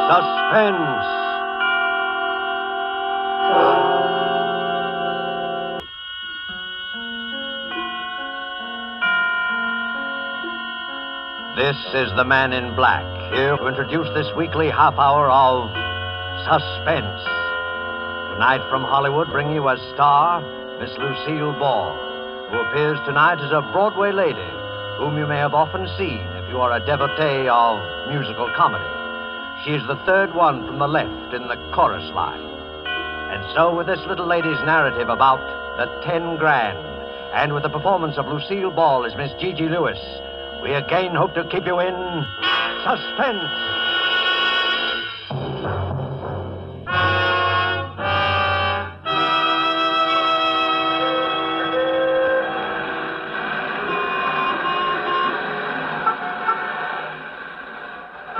Suspense. This is the Man in Black, here to introduce this weekly half hour of Suspense. Tonight from Hollywood, bringing you as star, Miss Lucille Ball, who appears tonight as a Broadway lady, whom you may have often seen if you are a devotee of musical comedy. She is the third one from the left in the chorus line. And so with this little lady's narrative about the 10 grand, and with the performance of Lucille Ball as Miss Gigi Lewis, we again hope to keep you in suspense.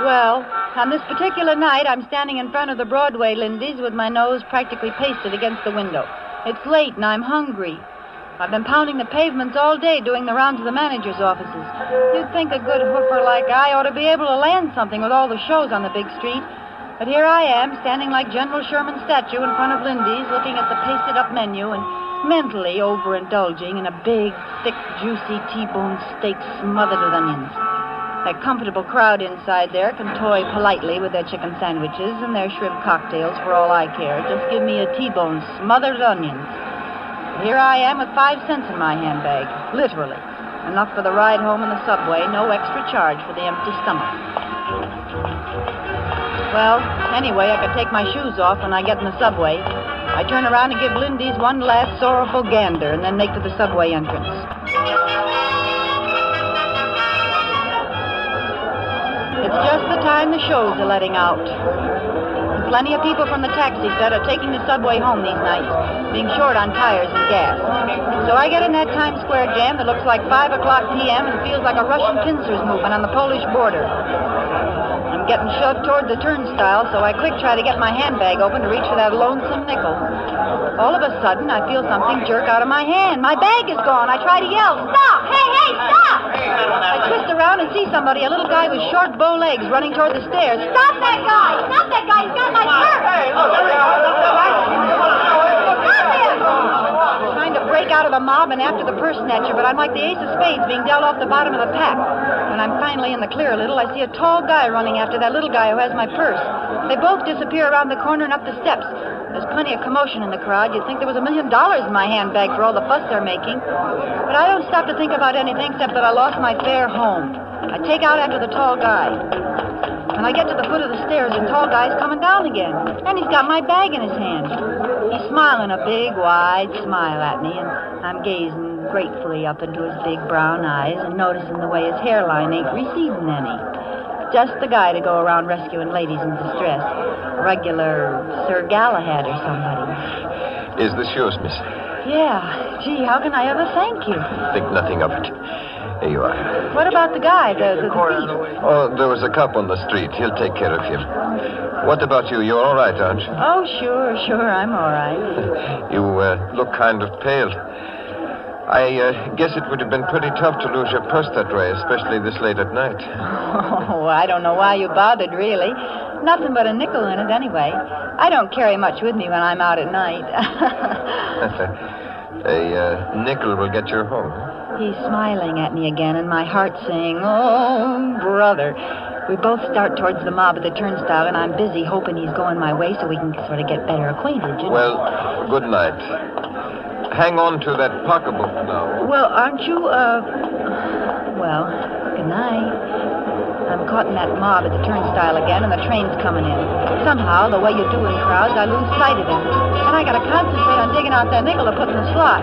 Well, on this particular night, I'm standing in front of the Broadway Lindy's with my nose practically pasted against the window. It's late and I'm hungry. I've been pounding the pavements all day doing the rounds of the manager's offices. You'd think a good hoofer like I ought to be able to land something with all the shows on the big street. But here I am, standing like General Sherman's statue in front of Lindy's, looking at the pasted-up menu and mentally overindulging in a big, thick, juicy T-bone steak smothered with onions. That comfortable crowd inside there can toy politely with their chicken sandwiches and their shrimp cocktails for all I care. Just give me a T-bone smothered with onions. Here I am with 5 cents in my handbag, literally. Enough for the ride home in the subway, no extra charge for the empty stomach. Well, anyway, I could take my shoes off when I get in the subway. I turn around and give Lindy's one last sorrowful gander and then make for the subway entrance. It's just the time the shows are letting out. Plenty of people from the taxi set are taking the subway home these nights, being short on tires and gas. So I get in that Times Square jam that looks like 5 o'clock p.m. and feels like a Russian pincers movement on the Polish border. I'm getting shoved toward the turnstile, so I quick try to get my handbag open to reach for that lonesome nickel. All of a sudden, I feel something jerk out of my hand. My bag is gone. I try to yell, "Stop! Hey, stop!" I twist around and see somebody, a little guy with short bow legs, running toward the stairs. "Stop that guy! Stop that guy! He's got my purse!" Stop him! Trying to break out of the mob and after the purse snatcher, but I'm like the ace of spades being dealt off the bottom of the pack. When I'm finally in the clear a little, I see a tall guy running after that little guy who has my purse. They both disappear around the corner and up the steps. There's plenty of commotion in the crowd. You'd think there was $1 million in my handbag for all the fuss they're making. But I don't stop to think about anything except that I lost my fare home. I take out after the tall guy. When I get to the foot of the stairs, the tall guy's coming down again. And he's got my bag in his hand. He's smiling a big, wide smile at me, and I'm gazing gratefully up into his big brown eyes and noticing the way his hairline ain't receding any. Just the guy to go around rescuing ladies in distress. Regular Sir Galahad or somebody. Is this yours, miss? Yeah. Gee, how can I ever thank you? Think nothing of it. Here you are. What about the guy, the thief? Oh, there was a cop on the street. He'll take care of you. What about you? You're all right, aren't you? Oh, sure, I'm all right. You look kind of pale. I guess it would have been pretty tough to lose your purse that way, especially this late at night. Oh, I don't know why you bothered, really. Nothing but a nickel in it, anyway. I don't carry much with me when I'm out at night. A nickel will get you home. He's smiling at me again, and my heart's saying, "Oh, brother." We both start towards the mob at the turnstile, and I'm busy hoping he's going my way so we can sort of get better acquainted, you know. Well, good night. Hang on to that pocketbook now. Well, aren't you, well, good night. I'm caught in that mob at the turnstile again, and the train's coming in. Somehow, the way you do in crowds, I lose sight of him. And I gotta concentrate on digging out that nickel to put in the slot.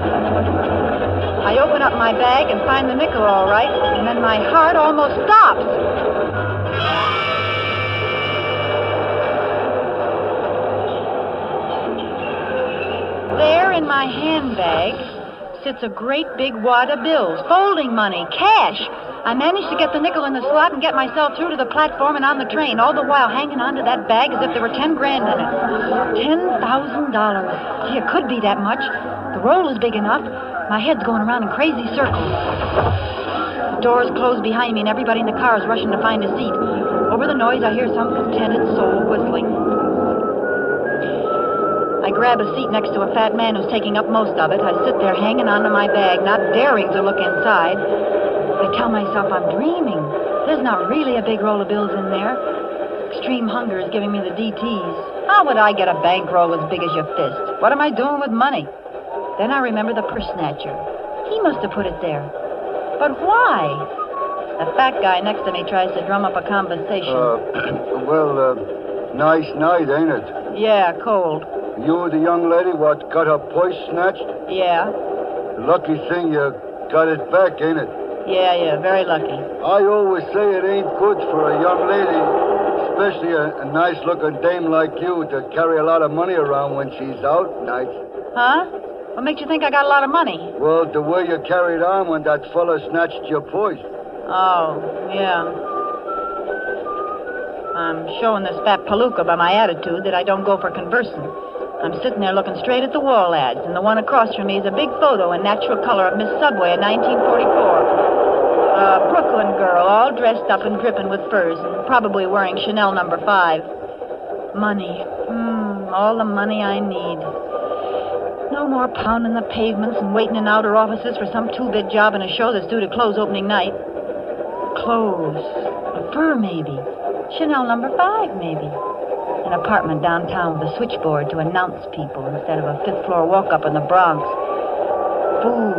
I open up my bag and find the nickel all right, and then my heart almost stops. There in my handbag sits a great big wad of bills, folding money, cash. I managed to get the nickel in the slot and get myself through to the platform and on the train, all the while hanging onto that bag as if there were 10 grand in it. $10,000. Gee, it could be that much. The roll is big enough. My head's going around in crazy circles. The doors close behind me and everybody in the car is rushing to find a seat. Over the noise, I hear some contented soul whistling. I grab a seat next to a fat man who's taking up most of it. I sit there hanging onto my bag, not daring to look inside. I tell myself I'm dreaming. There's not really a big roll of bills in there. Extreme hunger is giving me the DTs. How would I get a bankroll as big as your fist? What am I doing with money? Then I remember the purse snatcher. He must have put it there. But why? The fat guy next to me tries to drum up a conversation. Nice night, ain't it? Yeah, cold. You the young lady what got her purse snatched? Yeah. Lucky thing you got it back, ain't it? Yeah, very lucky. I always say it ain't good for a young lady, especially a nice-looking dame like you, to carry a lot of money around when she's out nights. Huh? What makes you think I got a lot of money? Well, the way you carried on when that fella snatched your purse. Oh, yeah. I'm showing this fat palooka by my attitude that I don't go for conversing. I'm sitting there looking straight at the wall ads, and the one across from me is a big photo in natural color of Miss Subway in 1944. A Brooklyn girl, all dressed up and dripping with furs, and probably wearing Chanel No. 5. Money. All the money I need. No more pounding the pavements and waiting in outer offices for some two-bit job in a show that's due to close opening night. Clothes. A fur, maybe. Chanel No. 5, maybe. An apartment downtown with a switchboard to announce people instead of a fifth-floor walk-up in the Bronx. Food.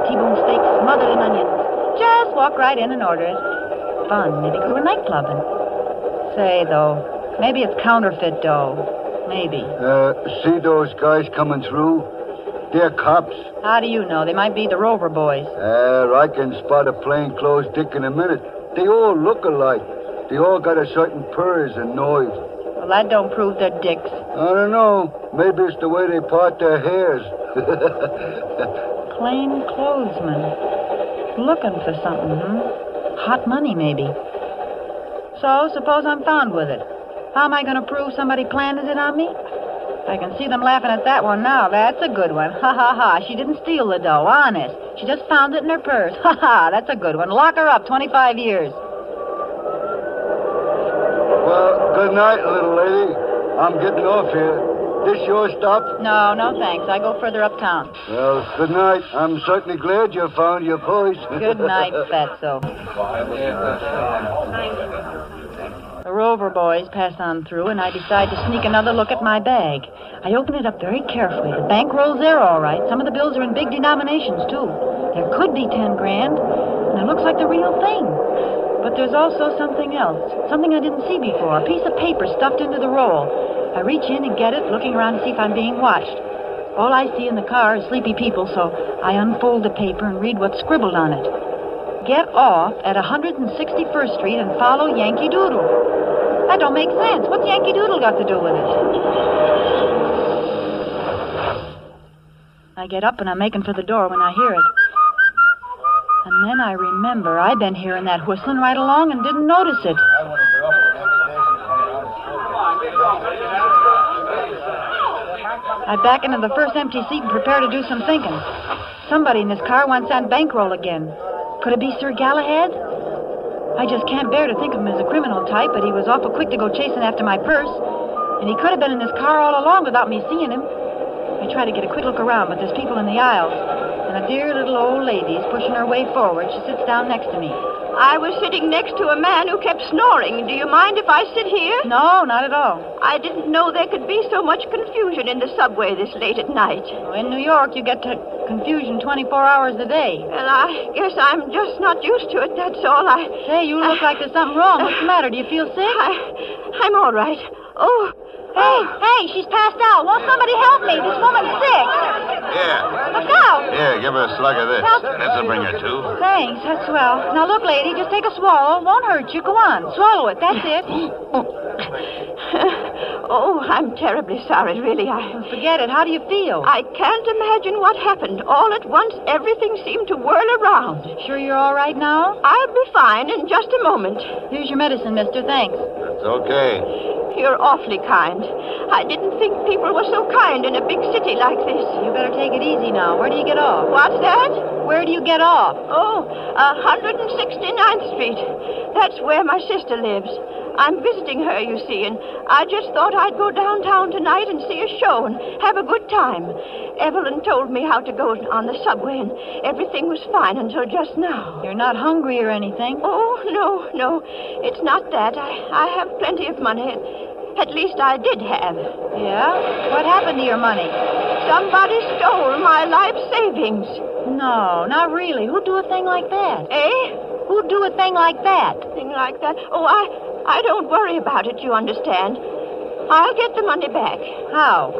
T-bone steak smothered in onions. Just walk right in and order it. Fun. Maybe go to a nightclub and... Say, though, maybe it's counterfeit dough. Maybe. See those guys coming through? They're cops. How do you know? They might be the Rover boys. I can spot a plainclothes dick in a minute. They all look alike. They all got a certain purrs and noise. Well, that don't prove they're dicks. I don't know. Maybe it's the way they part their hairs. Plain clothesmen. Looking for something, Hot money, maybe. So, suppose I'm found with it. How am I going to prove somebody planted it on me? I can see them laughing at that one now. That's a good one. Ha, ha, ha. She didn't steal the dough, honest. She just found it in her purse. Ha, ha. That's a good one. Lock her up 25 years. Well, good night, little lady. I'm getting off here. This your stop? No, thanks. I go further uptown. Well, good night. I'm certainly glad you found your purse. Good night, fatso. The Rover boys pass on through, and I decide to sneak another look at my bag. I open it up very carefully. The bankroll's there, all right. Some of the bills are in big denominations, too. There could be 10 grand, and it looks like the real thing. But there's also something else, something I didn't see before, a piece of paper stuffed into the roll. I reach in and get it, looking around to see if I'm being watched. All I see in the car is sleepy people, so I unfold the paper and read what's scribbled on it. Get off at 161st Street and follow Yankee Doodle. That don't make sense. What's Yankee Doodle got to do with it? I get up and I'm making for the door when I hear it. And then I remember I've been hearing that whistling right along and didn't notice it. I back into the first empty seat and prepare to do some thinking. Somebody in this car wants that bankroll again. Could it be Sir Galahad? I just can't bear to think of him as a criminal type, but he was awful quick to go chasing after my purse. And he could have been in this car all along without me seeing him. I try to get a quick look around, but there's people in the aisles. And a dear little old lady is pushing her way forward. She sits down next to me. I was sitting next to a man who kept snoring. Do you mind if I sit here? No, not at all. I didn't know there could be so much confusion in the subway this late at night. Well, in New York, you get to confusion 24 hours a day. Well, I guess I'm just not used to it, that's all. Say, you look like there's something wrong. What's the matter? Do you feel sick? I'm all right. Oh. Hey, she's passed out. Won't somebody help me? This woman's sick. Here. Look out. Here, give her a slug of this. This'll bring her to. Thanks, that's swell. Now, look, lady, just take a swallow. Won't hurt you. Go on. Swallow it. That's it. Oh, I'm terribly sorry, really. Forget it. How do you feel? I can't imagine what happened. All at once, everything seemed to whirl around. Sure you're all right now? I'll be fine in just a moment. Here's your medicine, mister. Thanks. It's okay. You're awfully kind. I didn't think people were so kind in a big city like this. You better take it easy now. Where do you get off? What's that? Where do you get off? Oh, 169th Street. That's where my sister lives. I'm visiting her, you see, and I just thought I'd go downtown tonight and see a show and have a good time. Evelyn told me how to go on the subway, and everything was fine until just now. You're not hungry or anything? Oh, no. It's not that. I have plenty of money. At least I did have. Yeah? What happened to your money? Somebody stole my life savings. No, not really. Who'd do a thing like that? Eh? Who'd do a thing like that? Thing like that? Oh, I don't worry about it, you understand. I'll get the money back. How?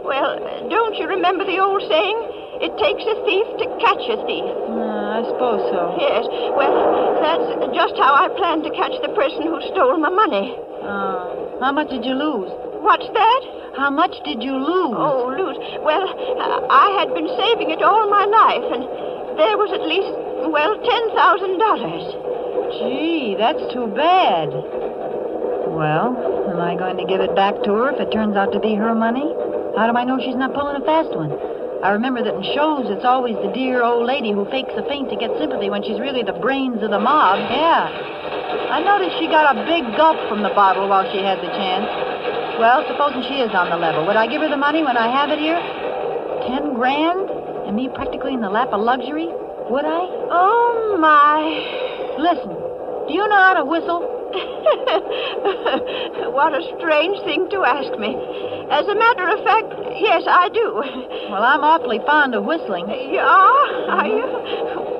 Well, don't you remember the old saying? It takes a thief to catch a thief. I suppose so. Yes. Well, that's just how I plan to catch the person who stole my money. How much did you lose? What's that? How much did you lose? Oh, lose. Well, I had been saving it all my life, and there was at least, $10,000. Gee, that's too bad. Well, am I going to give it back to her if it turns out to be her money? How do I know she's not pulling a fast one? I remember that in shows it's always the dear old lady who fakes a faint to get sympathy when she's really the brains of the mob. Yeah. I noticed she got a big gulp from the bottle while she had the chance. Well, supposing she is on the level, would I give her the money when I have it here? 10 grand? And me practically in the lap of luxury? Would I? Oh, my. Listen, do you know how to whistle? What a strange thing to ask me. As a matter of fact, yes, I do. Well, I'm awfully fond of whistling. You are? Are you?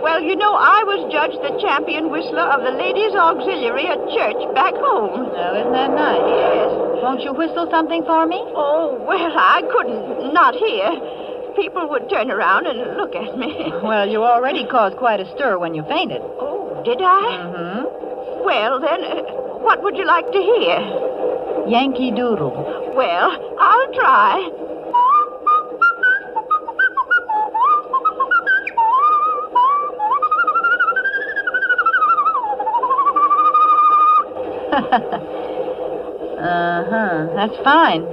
Well, you know, I was judged the champion whistler of the Ladies' Auxiliary at church back home. Well, isn't that nice? Yes. Won't you whistle something for me? Oh, well, I couldn't. Not here. People would turn around and look at me. Well, you already caused quite a stir when you fainted. Oh, did I? Mm-hmm. Well, then, what would you like to hear? Yankee Doodle. Well, I'll try. That's fine.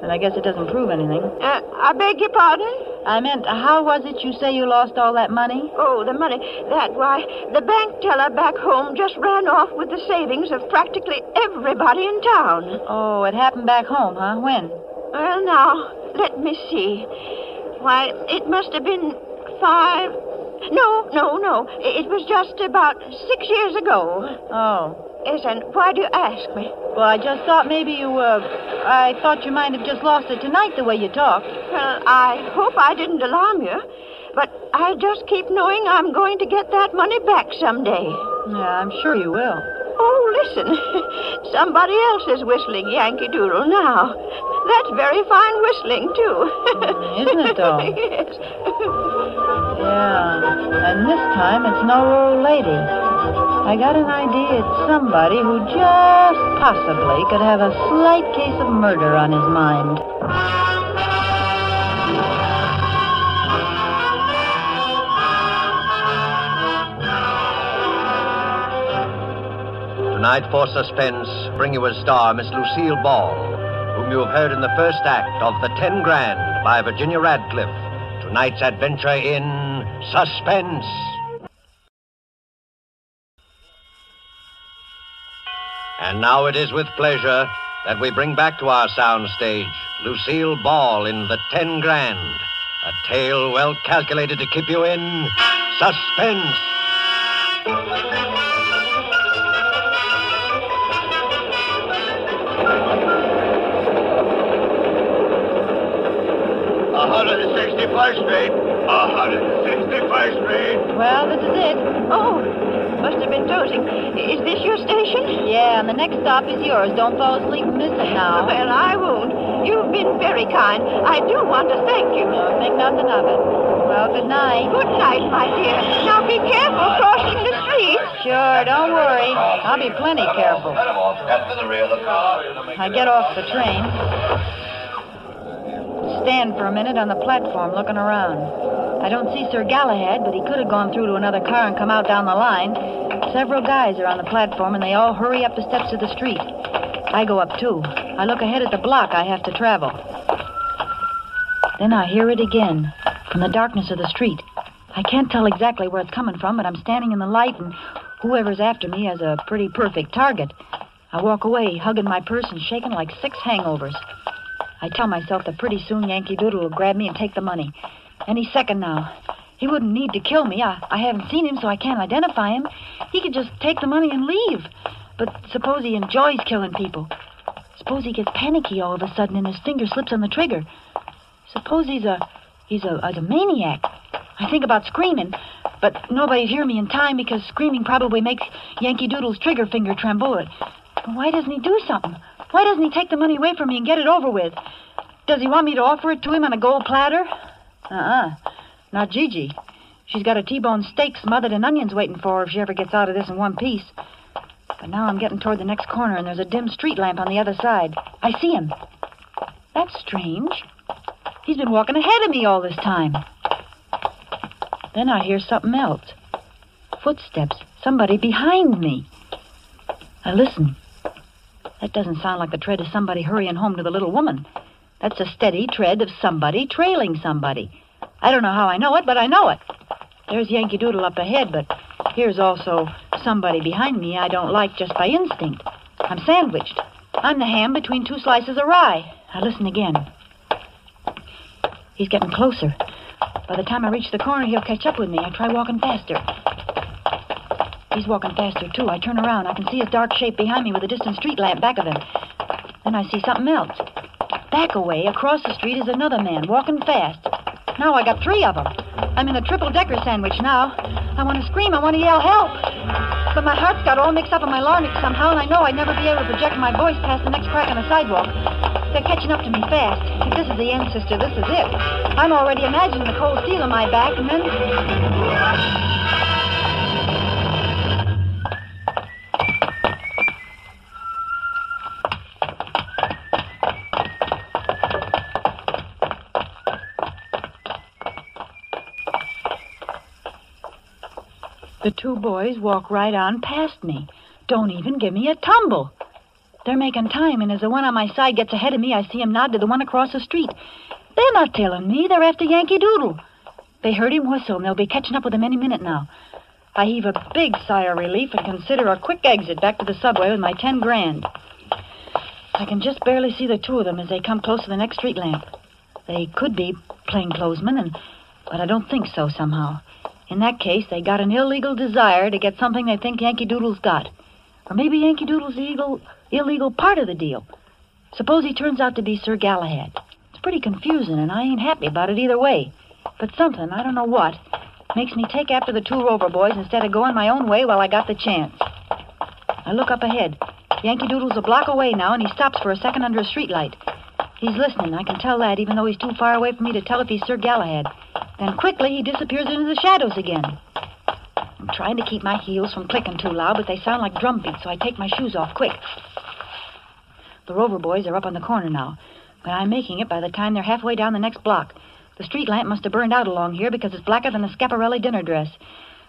But I guess it doesn't prove anything. I beg your pardon? I meant, how was it you say you lost all that money? Oh, the money. Why, the bank teller back home just ran off with the savings of practically everybody in town. Oh, it happened back home, huh? When? Well, now, let me see. Why, it must have been 5... No. It was just about 6 years ago. Oh. Yes, and why do you ask me? Well, I just thought maybe I thought you might have just lost it tonight the way you talked. Well, I hope I didn't alarm you, but I just keep knowing I'm going to get that money back someday. Yeah, I'm sure you will. Oh, listen. Somebody else is whistling Yankee Doodle now. That's very fine whistling, too. Isn't it, though? Yes. Yeah, and this time it's no old lady. I got an idea it's somebody who just possibly could have a slight case of murder on his mind. Tonight for Suspense, bring you as star Miss Lucille Ball, whom you have heard in the first act of The 10 Grand by Virginia Radcliffe. Tonight's adventure in Suspense. And now it is with pleasure that we bring back to our soundstage Lucille Ball in The 10 Grand, a tale well calculated to keep you in suspense. Street. 161st Street. Well, this is it. Oh, must have been dozing. Is this your station? Yeah, and the next stop is yours. Don't fall asleep and miss it now. Well, I won't. You've been very kind. I do want to thank you. No, think nothing of it. Well, good night. Good night, my dear. Now be careful crossing the street. Sure, don't worry. I'll be plenty careful. I get off the train. Stand for a minute on the platform looking around. I don't see Sir Galahad, but he could have gone through to another car and come out down the line. Several guys are on the platform, and they all hurry up the steps of the street. I go up, too. I look ahead at the block I have to travel. Then I hear it again, from the darkness of the street. I can't tell exactly where it's coming from, but I'm standing in the light, and whoever's after me has a pretty perfect target. I walk away, hugging my purse and shaking like 6 hangovers. I tell myself that pretty soon Yankee Doodle will grab me and take the money. Any second now. He wouldn't need to kill me. I haven't seen him, so I can't identify him. He could just take the money and leave. But suppose he enjoys killing people. Suppose he gets panicky all of a sudden and his finger slips on the trigger. Suppose he's a maniac. I think about screaming, but nobody'd hear me in time because screaming probably makes Yankee Doodle's trigger finger tremble. But why doesn't he do something? Why doesn't he take the money away from me and get it over with? Does he want me to offer it to him on a gold platter? Not Gigi. She's got a T-bone steak smothered in onions waiting for her if she ever gets out of this in one piece. But now I'm getting toward the next corner, and there's a dim street lamp on the other side. I see him. That's strange. He's been walking ahead of me all this time. Then I hear something else. Footsteps. Somebody behind me. I listen. That doesn't sound like the tread of somebody hurrying home to the little woman. That's a steady tread of somebody trailing somebody. I don't know how I know it, but I know it. There's Yankee Doodle up ahead, but here's also somebody behind me I don't like just by instinct. I'm sandwiched. I'm the ham between 2 slices of rye. I listen again. He's getting closer. By the time I reach the corner, he'll catch up with me. I try walking faster. He's walking faster, too. I turn around. I can see his dark shape behind me with a distant street lamp back of him. Then I see something else. Back away, across the street, is another man, walking fast. Now I got 3 of them. I'm in a triple-decker sandwich now. I want to scream. I want to yell help. But my heart's got all mixed up in my larynx somehow, and I know I'd never be able to project my voice past the next crack on the sidewalk. They're catching up to me fast. If this is the end, sister, this is it. I'm already imagining the cold steel in my back, and then... The 2 boys walk right on past me. Don't even give me a tumble. They're making time, and as the one on my side gets ahead of me, I see him nod to the one across the street. They're not tailing me. They're after Yankee Doodle. They heard him whistle, and they'll be catching up with him any minute now. I heave a big sigh of relief and consider a quick exit back to the subway with my 10 grand. I can just barely see the 2 of them as they come close to the next street lamp. They could be plainclothesmen, but I don't think so somehow. In that case, they got an illegal desire to get something they think Yankee Doodle's got. Or maybe Yankee Doodle's the illegal part of the deal. Suppose he turns out to be Sir Galahad. It's pretty confusing, and I ain't happy about it either way. But something, I don't know what, makes me take after the 2 Rover boys instead of going my own way while I got the chance. I look up ahead. Yankee Doodle's a block away now, and he stops for a second under a streetlight. He's listening, I can tell that, even though he's too far away for me to tell if he's Sir Galahad. Then quickly he disappears into the shadows again. I'm trying to keep my heels from clicking too loud, but they sound like drum beats, so I take my shoes off quick. The Rover boys are up on the corner now, but I'm making it by the time they're halfway down the next block. The street lamp must have burned out along here because it's blacker than a Schiaparelli dinner dress.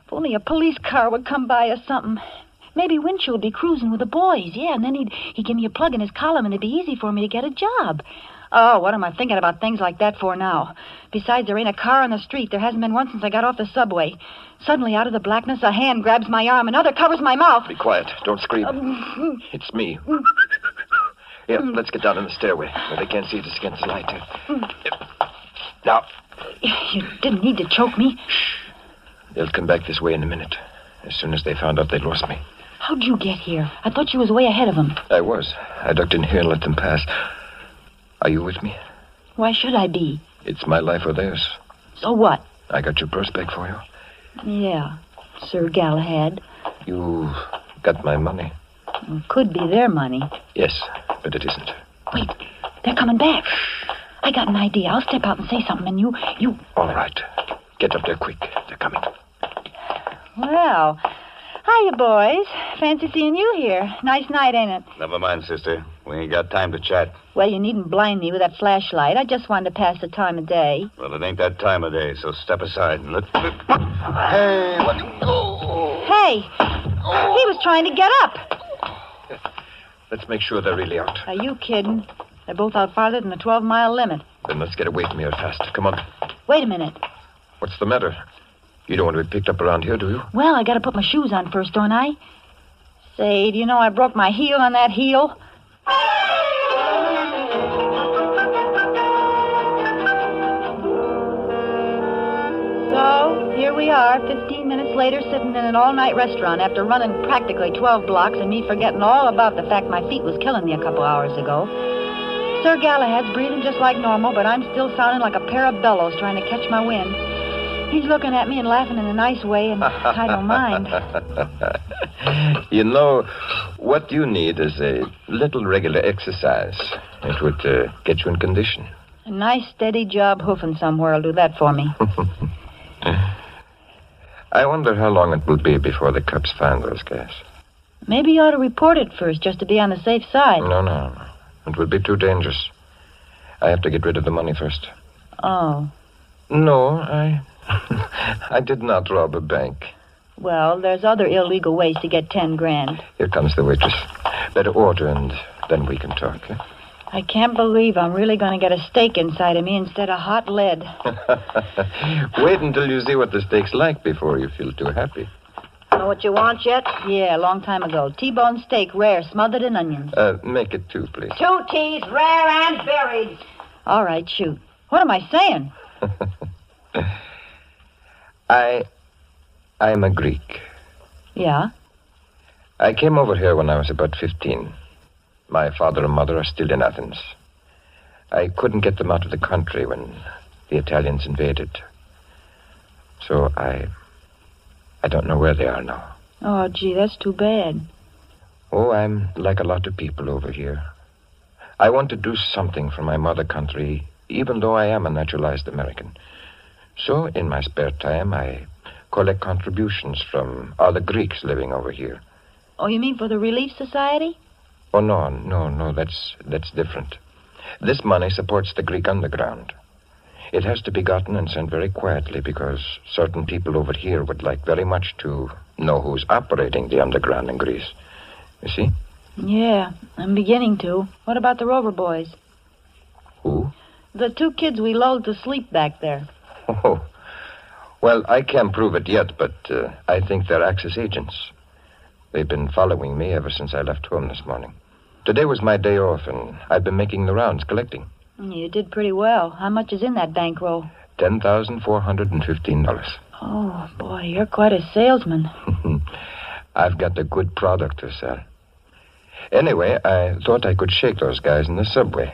If only a police car would come by or something. Maybe Winchell would be cruising with the boys, yeah, and then he'd give me a plug in his column and it'd be easy for me to get a job. Oh, what am I thinking about things like that for now? Besides, there ain't a car on the street. There hasn't been one since I got off the subway. Suddenly, out of the blackness, a hand grabs my arm, another covers my mouth. Be quiet. Don't scream. It's me. Here, let's get down in the stairway where they can't see us against the light. Now. You didn't need to choke me. Shh. They'll come back this way in a minute. As soon as they found out they'd lost me. How'd you get here? I thought you was way ahead of them. I was. I ducked in here and let them pass. Are you with me? Why should I be? It's my life or theirs. So what? I got your purse back for you. Yeah, Sir Galahad. You got my money. It could be their money. Yes, but it isn't. Wait, they're coming back. I got an idea. I'll step out and say something, and you... All right. Get up there quick. They're coming. Well, hiya, boys. Fancy seeing you here. Nice night, ain't it? Never mind, sister. We ain't got time to chat. Well, you needn't blind me with that flashlight. I just wanted to pass the time of day. Well, it ain't that time of day, so step aside and let... Hey, let him go. Hey, he was trying to get up. Let's make sure they're really out. Are you kidding? They're both out farther than the 12-mile limit. Then let's get away from here fast. Come on. Wait a minute. What's the matter? You don't want to be picked up around here, do you? Well, I gotta put my shoes on first, don't I? Say, do you know I broke my heel on that heel? So, here we are, 15 minutes later, sitting in an all-night restaurant after running practically 12 blocks and me forgetting all about the fact my feet was killing me a couple hours ago. Sir Galahad's breathing just like normal, but I'm still sounding like a pair of bellows trying to catch my wind. He's looking at me and laughing in a nice way, and I don't mind. You know, what you need is a little regular exercise. It would get you in condition. A nice, steady job hoofing somewhere will do that for me. I wonder how long it will be before the cops find those guys. Maybe you ought to report it first, just to be on the safe side. No. It will be too dangerous. I have to get rid of the money first. Oh. No, I did not rob a bank. Well, there's other illegal ways to get 10 grand. Here comes the waitress. Better order, and then we can talk. Eh? I can't believe I'm really going to get a steak inside of me instead of hot lead. Wait until you see what the steak's like before you feel too happy. Know what you want yet? Yeah, a long time ago. T-bone steak, rare, smothered in onions. Make it 2, please. 2 T's, rare and buried. All right, shoot. What am I saying? I'm a Greek. Yeah? I came over here when I was about 15. My father and mother are still in Athens. I couldn't get them out of the country when the Italians invaded. So I don't know where they are now. Oh, gee, that's too bad. Oh, I'm like a lot of people over here. I want to do something for my mother country, even though I am a naturalized American. So, in my spare time, I collect contributions from other Greeks living over here. Oh, you mean for the Relief Society? Oh, no, that's different. This money supports the Greek underground. It has to be gotten and sent very quietly because certain people over here would like very much to know who's operating the underground in Greece. You see? Yeah, I'm beginning to. What about the Rover boys? Who? The 2 kids we lulled to sleep back there. Oh, well, I can't prove it yet, but I think they're Axis agents. They've been following me ever since I left home this morning. Today was my day off, and I've been making the rounds, collecting. You did pretty well. How much is in that bankroll? $10,415. Oh, boy, you're quite a salesman. I've got a good product to sell. Anyway, I thought I could shake those guys in the subway.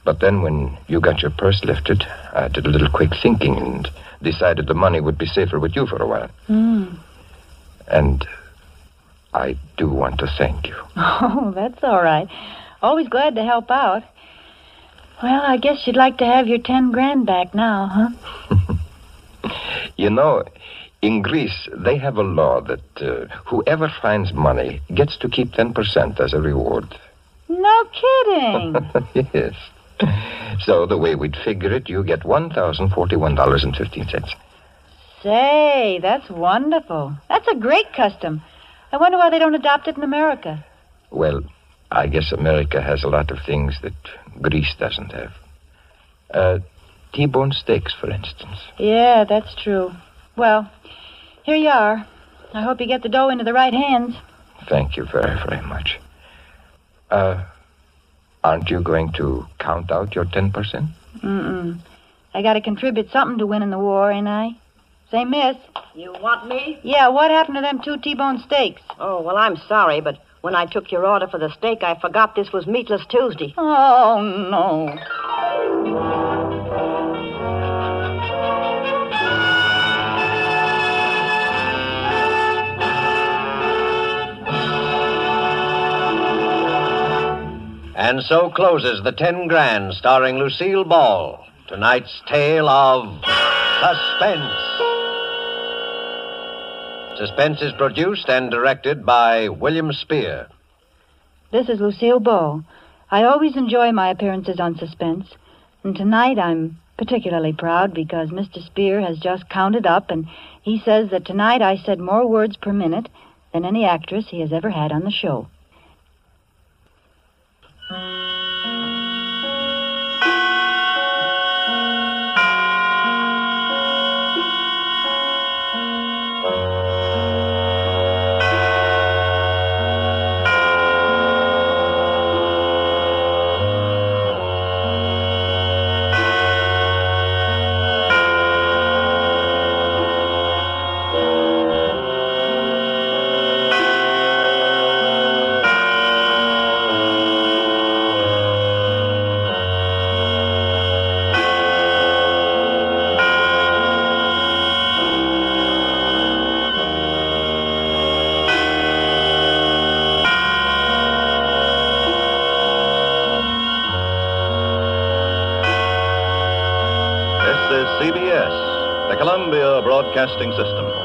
But then when you got your purse lifted, I did a little quick thinking and decided the money would be safer with you for a while. And I do want to thank you. Oh, that's all right. Always glad to help out. Well, I guess you'd like to have your 10 grand back now, huh? You know, in Greece, they have a law that whoever finds money gets to keep 10% as a reward. No kidding. Yes. So the way we'd figure it, you get $1,041.15. Say, that's wonderful. That's a great custom. I wonder why they don't adopt it in America. Well, I guess America has a lot of things that Greece doesn't have. T-bone steaks, for instance. Yeah, that's true. Well, here you are. I hope you get the dough into the right hands. Thank you very, very much. Aren't you going to count out your 10%? I got to contribute something to winning the war, ain't I? Say, miss. You want me? Yeah, what happened to them 2 T-bone steaks? Oh, well, I'm sorry, but when I took your order for the steak, I forgot this was Meatless Tuesday. Oh, no. And so closes the 10 Grand, starring Lucille Ball. Tonight's tale of Suspense. Suspense is produced and directed by William Spear. This is Lucille Ball. I always enjoy my appearances on Suspense. And tonight I'm particularly proud because Mr. Spear has just counted up, and he says that tonight I said more words per minute than any actress he has ever had on the show. is CBS, the Columbia Broadcasting System.